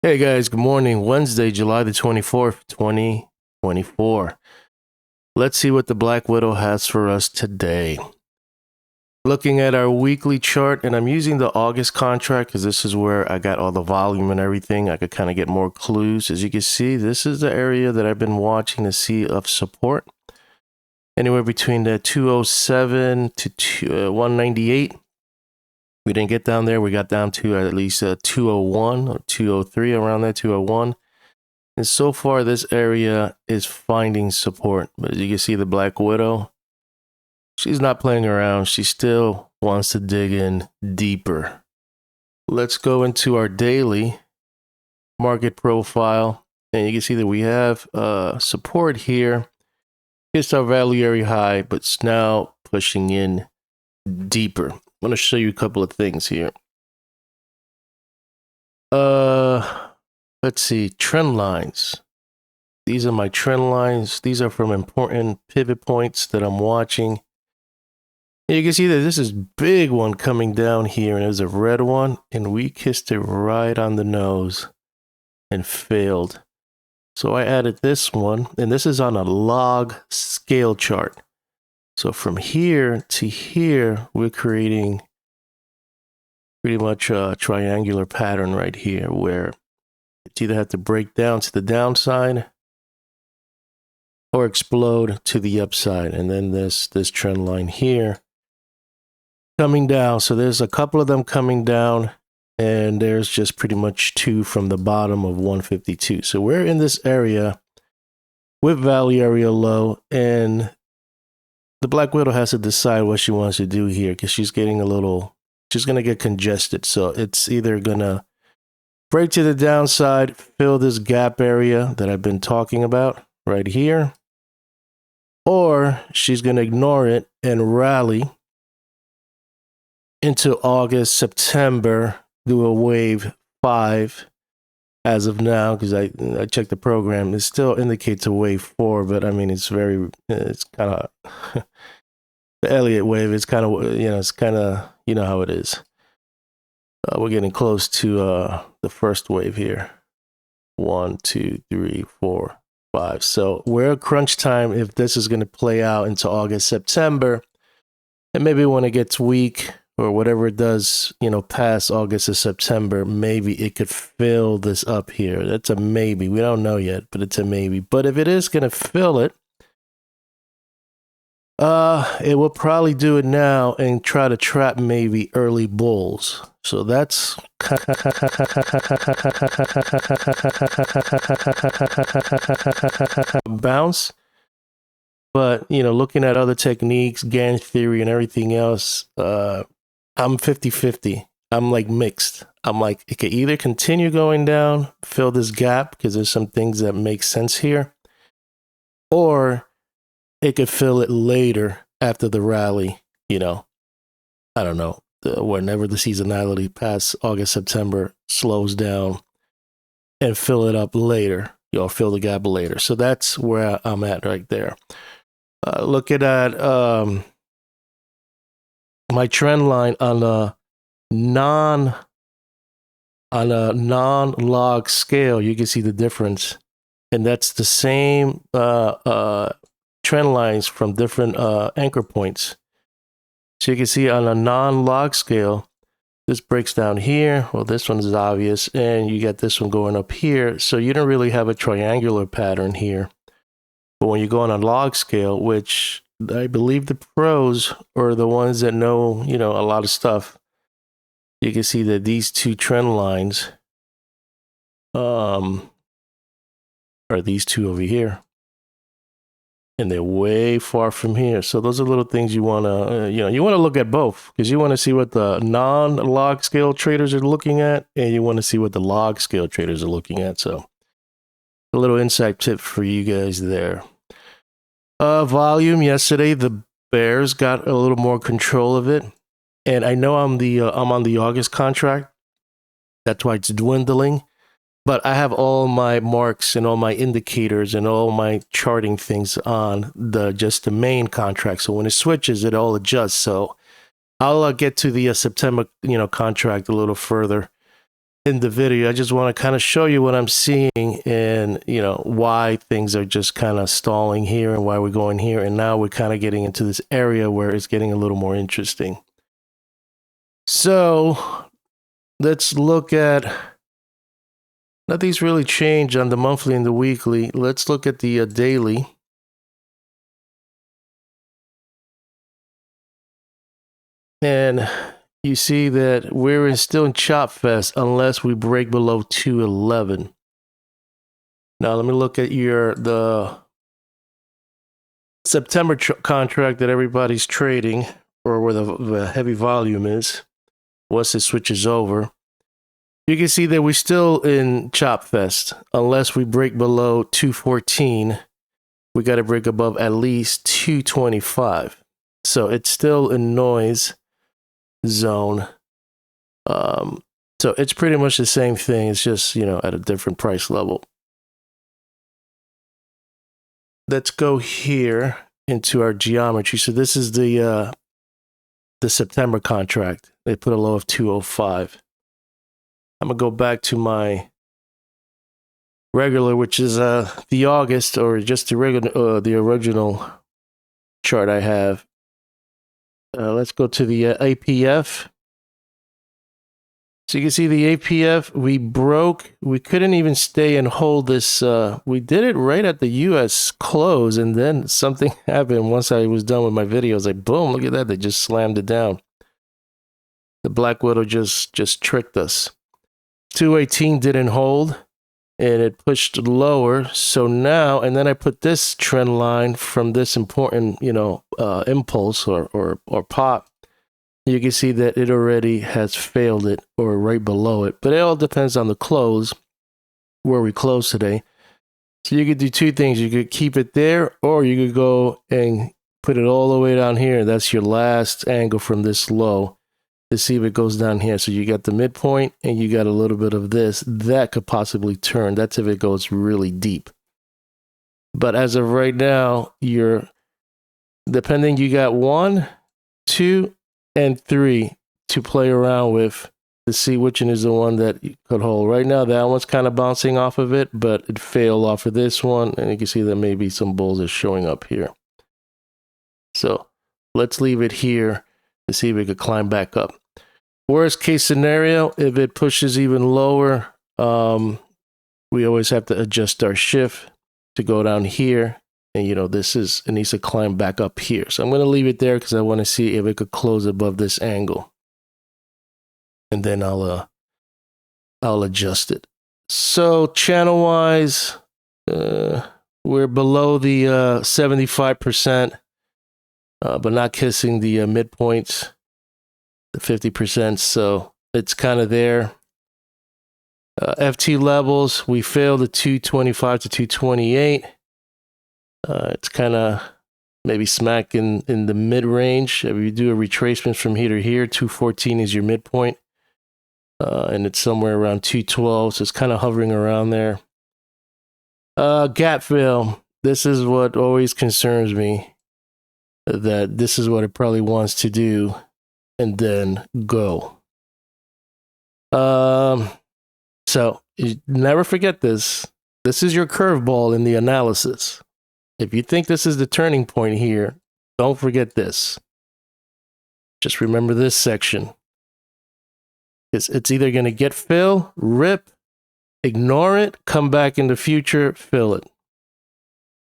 Hey guys, good morning. Wednesday, July the 24th, 2024. Let's see what the Black Widow has for us today. Looking at our weekly chart, and I'm using the August contract because this is where I got all the volume and everything. I could kind of get more clues. As you can see, this is the area that I've been watching to see of support. Anywhere between the 207 to 198. We didn't get down there. We got down to at least 201 or 203, around that 201. And so far, this area is finding support. But as you can see, the Black Widow, she's not playing around. She still wants to dig in deeper. Let's go into our daily market profile. And you can see that we have support here. It's our value area high, but it's now pushing in deeper. I'm going to show you a couple of things here. Let's see, trend lines. These are my trend lines. These are from important pivot points that I'm watching. And you can see that this is big one coming down here, and there's a red one, and we kissed it right on the nose and failed. So I added this one, and this is on a log scale chart. So from here to here, we're creating pretty much a triangular pattern right here where it's either have to break down to the downside or explode to the upside. And then this trend line here coming down. So there's a couple of them coming down, and there's just pretty much two from the bottom of 152. So we're in this area with value area low, and the Black Widow has to decide what she wants to do here because she's getting she's going to get congested. So it's either going to break to the downside, fill this gap area that I've been talking about right here, or she's going to ignore it and rally into August, September, do a wave 5 as of now, because I checked the program. It still indicates a wave 4, but I mean, it's kind of, the Elliott wave is kind of, it's kind of, you know how it is. We're getting close to the first wave here. 1, 2, 3, 4, 5. So we're at crunch time if this is going to play out into August, September. And maybe when it gets weak or whatever it does, past August or September, maybe it could fill this up here. That's a maybe. We don't know yet, but it's a maybe. But if it is going to fill it, it will probably do it now and try to trap maybe early bulls. So that's bounce. But, looking at other techniques, Gann theory and everything else, I'm 50-50. I'm like mixed. I'm like, it could either continue going down, fill this gap, because there's some things that make sense here, or it could fill it later after the rally, I don't know, whenever the seasonality past August, September slows down, and fill it up later, fill the gap later. So that's where I'm at right there. Looking at my trend line on a non-log scale, you can see the difference, and that's the same trend lines from different anchor points. So you can see on a non-log scale, this breaks down here. Well, this one is obvious, and you get this one going up here. So you don't really have a triangular pattern here. But when you go on a log scale, which I believe the pros are the ones that know, a lot of stuff, you can see that these two trend lines are these two over here. And they're way far from here. So those are little things you want to, you want to look at both, because you want to see what the non-log scale traders are looking at, and you want to see what the log scale traders are looking at. So a little insight tip for you guys there. Volume yesterday, the bears got a little more control of it, and I know I'm on the August contract. That's why it's dwindling. But I have all my marks and all my indicators and all my charting things on just the main contract. So when it switches, it all adjusts. So I'll get to the September, contract a little further. in the video. I just want to kind of show you what I'm seeing and, you know, why things are just kind of stalling here and why we're going here. And now we're kind of getting into this area where it's getting a little more interesting. So let's look at, nothing's really changed on the monthly and the weekly. Let's look at the daily. And you see that we're still in chop fest unless we break below 211. Now let me look at the September contract that everybody's trading, or where the heavy volume is. Once it switches over, you can see that we're still in chop fest unless we break below 214. We got to break above at least 225. So it's still in noise zone. So it's pretty much the same thing. It's just, you know, at a different price level. Let's go here into our geometry. So this is the September contract. They put a low of 205. I'm gonna go back to my regular, which is the August, or just the regular, the original chart I have. Let's go to the APF. So you can see the APF, we couldn't even stay and hold this. We did it right at the US close, and then something happened once I was done with my video. I was like, boom, look at that. They just slammed it down. The Black Widow just tricked us. 218 didn't hold, and it pushed lower. So now, and then I put this trend line from this important, you know, impulse or pop. You can see that it already has failed it, or right below it. But it all depends on the close, where we close today. So you could do two things. You could keep it there, or you could go and put it all the way down here. That's your last angle from this low to see if it goes down here. So you got the midpoint and you got a little bit of this. That could possibly turn. That's if it goes really deep. But as of right now, you got 1, 2, and 3 to play around with to see which one is the one that you could hold. Right now, that one's kind of bouncing off of it, but it failed off of this one. And you can see that maybe some bulls are showing up here. So let's leave it here to see if it could climb back up. Worst case scenario, if it pushes even lower, we always have to adjust our shift to go down here. And, you know, it needs to climb back up here. So I'm going to leave it there because I want to see if it could close above this angle. And then I'll adjust it. So channel-wise, we're below the 75%, but not kissing the midpoints, the 50%. So it's kind of there. FT levels, we failed at 225 to 228. It's kind of maybe smack in the mid-range. If you do a retracement from here to here, 214 is your midpoint. And it's somewhere around 212, so it's kind of hovering around there. Gap fill. This is what always concerns me, that this is what it probably wants to do, and then go. So you never forget this. This is your curveball in the analysis. If you think this is the turning point here, don't forget this. Just remember this section. It's either going to get fill, rip, ignore it, come back in the future, fill it.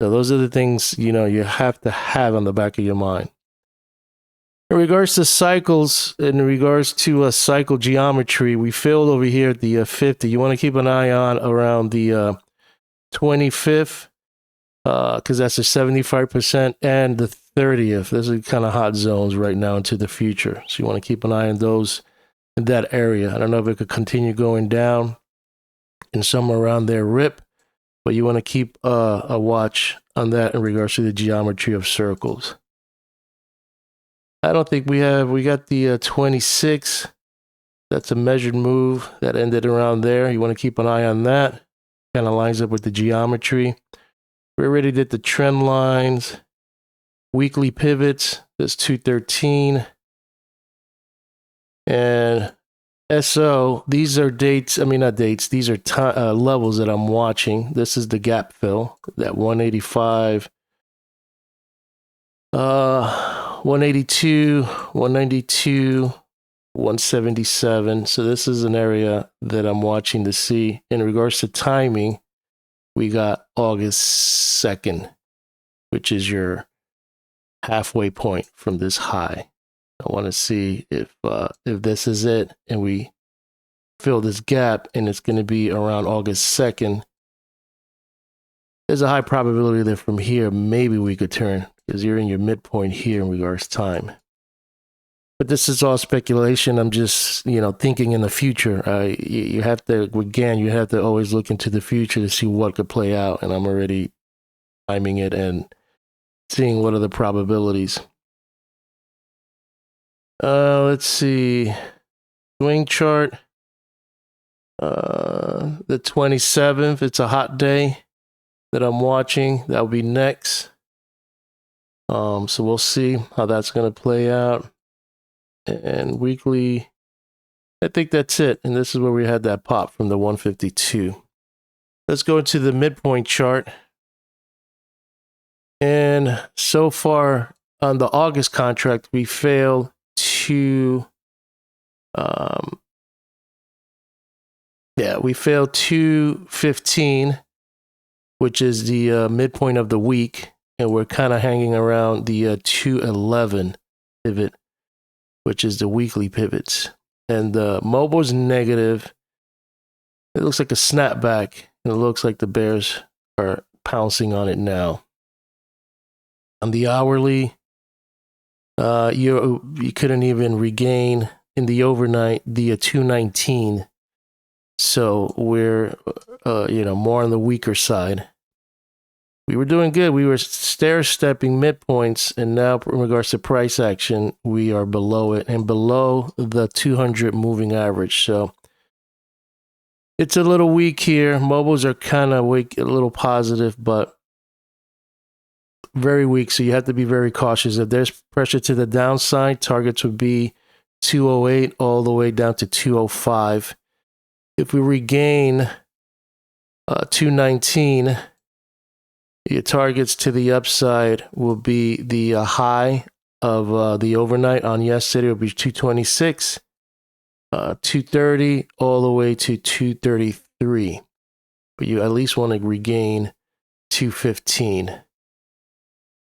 So those are the things, you know, you have to have on the back of your mind. In regards to cycles, in regards to cycle geometry, we filled over here at the 50. You want to keep an eye on around the 25th. Because that's the 75% and the 30th. Those are kind of hot zones right now into the future. So you want to keep an eye on those in that area. I don't know if it could continue going down and somewhere around there rip, but you want to keep a watch on that in regards to the geometry of circles. I don't think we got the 26. That's a measured move that ended around there. You want to keep an eye on that. Kind of lines up with the geometry. We already did the trend lines, weekly pivots. That's 213. And SO, these are dates. I mean, not dates. These are levels that I'm watching. This is the gap fill, that 185, 182, 192, 177. So this is an area that I'm watching to see. In regards to timing, we got August 2nd, which is your halfway point from this high. I want to see if this is it and we fill this gap and it's going to be around August 2nd. There's a high probability that from here maybe we could turn, because you're in your midpoint here in regards to time. But this is all speculation. I'm just, thinking in the future. You have to, again, you have to always look into the future to see what could play out. And I'm already timing it and seeing what are the probabilities. Let's see. Swing chart. The 27th. It's a hot day that I'm watching. That'll be next. So we'll see how that's going to play out. And weekly, I think that's it. And this is where we had that pop from the 152. Let's go into the midpoint chart. And so far on the August contract, we failed to, we failed 215, which is the midpoint of the week. And we're kind of hanging around the 211 pivot, which is the weekly pivots. And the mobile's negative. It looks like a snapback. And it looks like the bears are pouncing on it now. On the hourly, you couldn't even regain in the overnight the 219. So we're, more on the weaker side. We were doing good. We were stair-stepping midpoints, and now in regards to price action, we are below it and below the 200 moving average. So it's a little weak here. Mobiles are kind of weak, a little positive, but very weak. So you have to be very cautious. If there's pressure to the downside, targets would be 208 all the way down to 205. If we regain 219, your targets to the upside will be the high of the overnight on yesterday will be 226, 230, all the way to 233. But you at least want to regain 215.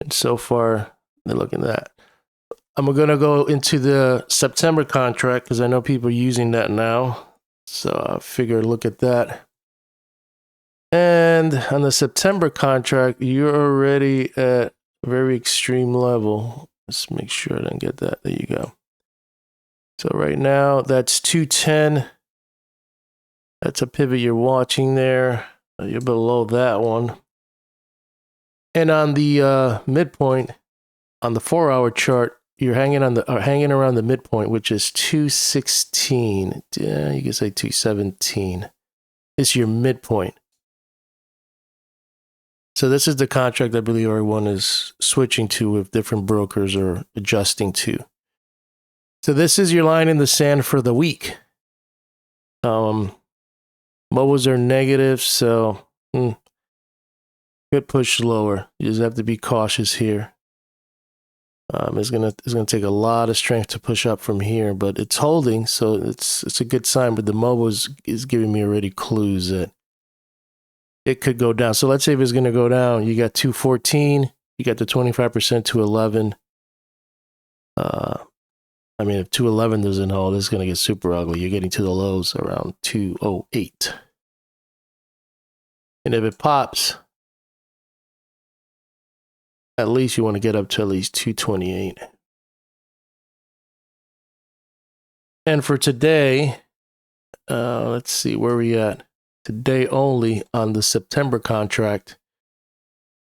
And so far, look at that. I'm going to go into the September contract because I know people are using that now. So I figure look at that. And on the September contract, you're already at a very extreme level. Let's make sure I didn't get that. There you go. So right now, that's 210. That's a pivot you're watching there. You're below that one. And on the midpoint, on the 4-hour chart, you're hanging around the midpoint, which is 216. Yeah, you can say 217. It's your midpoint. So this is the contract I believe everyone is switching to with different brokers or adjusting to. So this is your line in the sand for the week. Mobiles are negative, so could push lower. You just have to be cautious here. It's gonna take a lot of strength to push up from here, but it's holding, so it's a good sign. But the mobile is giving me already clues that it could go down. So let's say if it's going to go down, you got 214, you got the 25% to 11. If 211 doesn't hold, it's going to get super ugly. You're getting to the lows around 208. And if it pops, at least you want to get up to at least 228. And for today, let's see where we at. Today only on the September contract,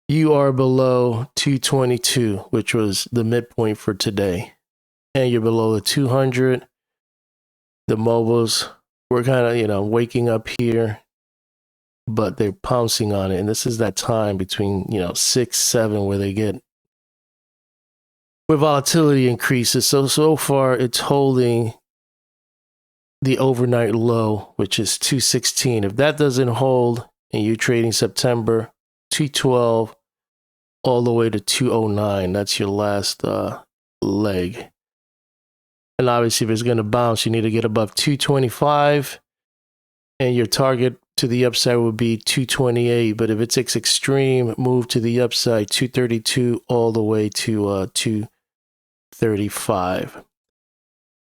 you are below 222, which was the midpoint for today. And you're below the 200. The mobiles, we're kind of, waking up here, but they're pouncing on it. And this is that time between, 6, 7, where they get, where volatility increases. So far it's holding the overnight low, which is 216. If that doesn't hold and you're trading September 212 all the way to 209, that's your last leg. And obviously, if it's going to bounce, you need to get above 225, and your target to the upside would be 228. But if it's extreme, move to the upside 232 all the way to 235.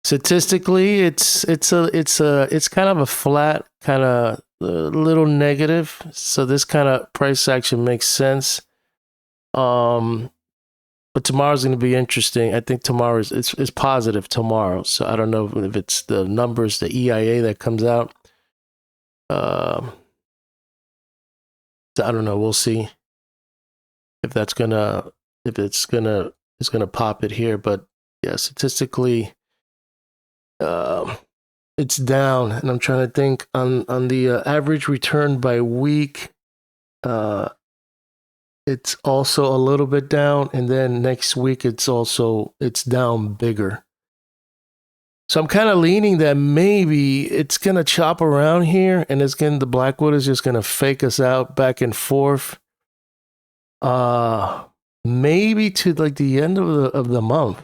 Statistically, it's kind of a flat, kind of little negative. So this kind of price action makes sense. But tomorrow's going to be interesting. I think tomorrow is positive tomorrow. So I don't know if it's the numbers, the EIA that comes out. So I don't know. We'll see if it's gonna pop it here. But yeah, statistically, it's down, and I'm trying to think on the average return by week. It's also a little bit down, and then next week it's down bigger. So I'm kind of leaning that maybe it's gonna chop around here, and the Blackwood is just gonna fake us out back and forth. Maybe to like the end of the month,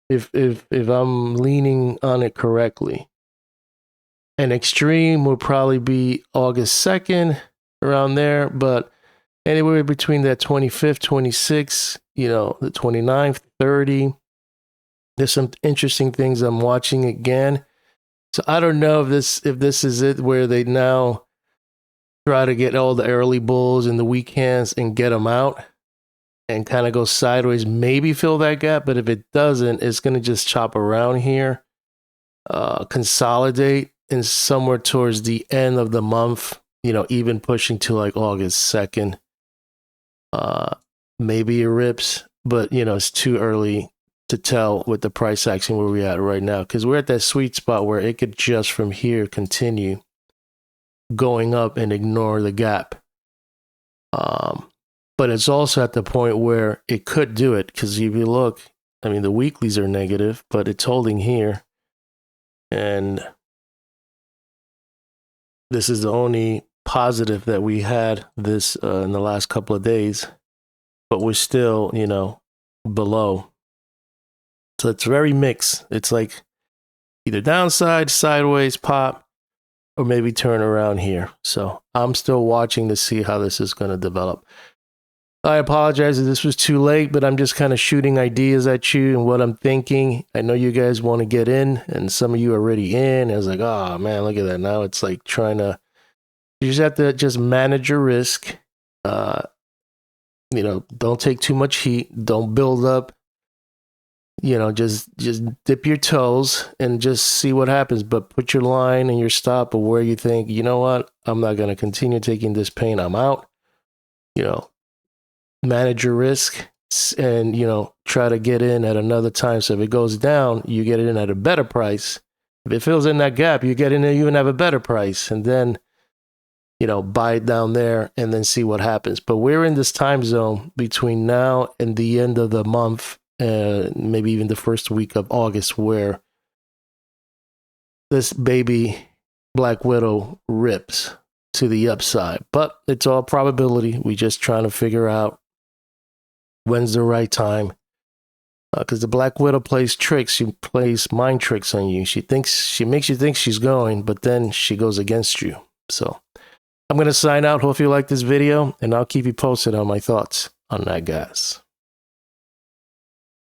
if I'm leaning on it correctly. An extreme would probably be August 2nd, around there, but anywhere between that 25th, 26th, the 29th, 30. There's some interesting things I'm watching again. So I don't know if this is it where they now try to get all the early bulls and the weak hands and get them out and kind of go sideways, maybe fill that gap. But if it doesn't, it's going to just chop around here, consolidate, and somewhere towards the end of the month, even pushing to like August 2nd, maybe it rips, but it's too early to tell with the price action where we're at right now, because we're at that sweet spot where it could just from here continue going up and ignore the gap. But it's also at the point where it could do it, because if you look, the weeklies are negative, but it's holding here, and this is the only positive that we had this in the last couple of days, but we're still, below. So it's very mixed. It's like either downside, sideways, pop, or maybe turn around here. So I'm still watching to see how this is going to develop. I apologize if this was too late, but I'm just kind of shooting ideas at you and what I'm thinking. I know you guys want to get in, and some of you are already in. I was like, oh man, look at that. Now it's like you just have to just manage your risk. Don't take too much heat. Don't build up. Just dip your toes and just see what happens. But put your line and your stop of where you think, you know what, I'm not going to continue taking this pain. I'm out. Manage your risk and, try to get in at another time. So if it goes down, you get it in at a better price. If it fills in that gap, you get in there, you even have a better price. And then, buy it down there and then see what happens. But we're in this time zone between now and the end of the month, maybe even the first week of August, where this baby Black Widow rips to the upside. But it's all probability. We just trying to figure out when's the right time. Because the Black Widow plays tricks. She plays mind tricks on you. She makes you think she's going, but then she goes against you. So I'm going to sign out. Hope you like this video, and I'll keep you posted on my thoughts on that gas.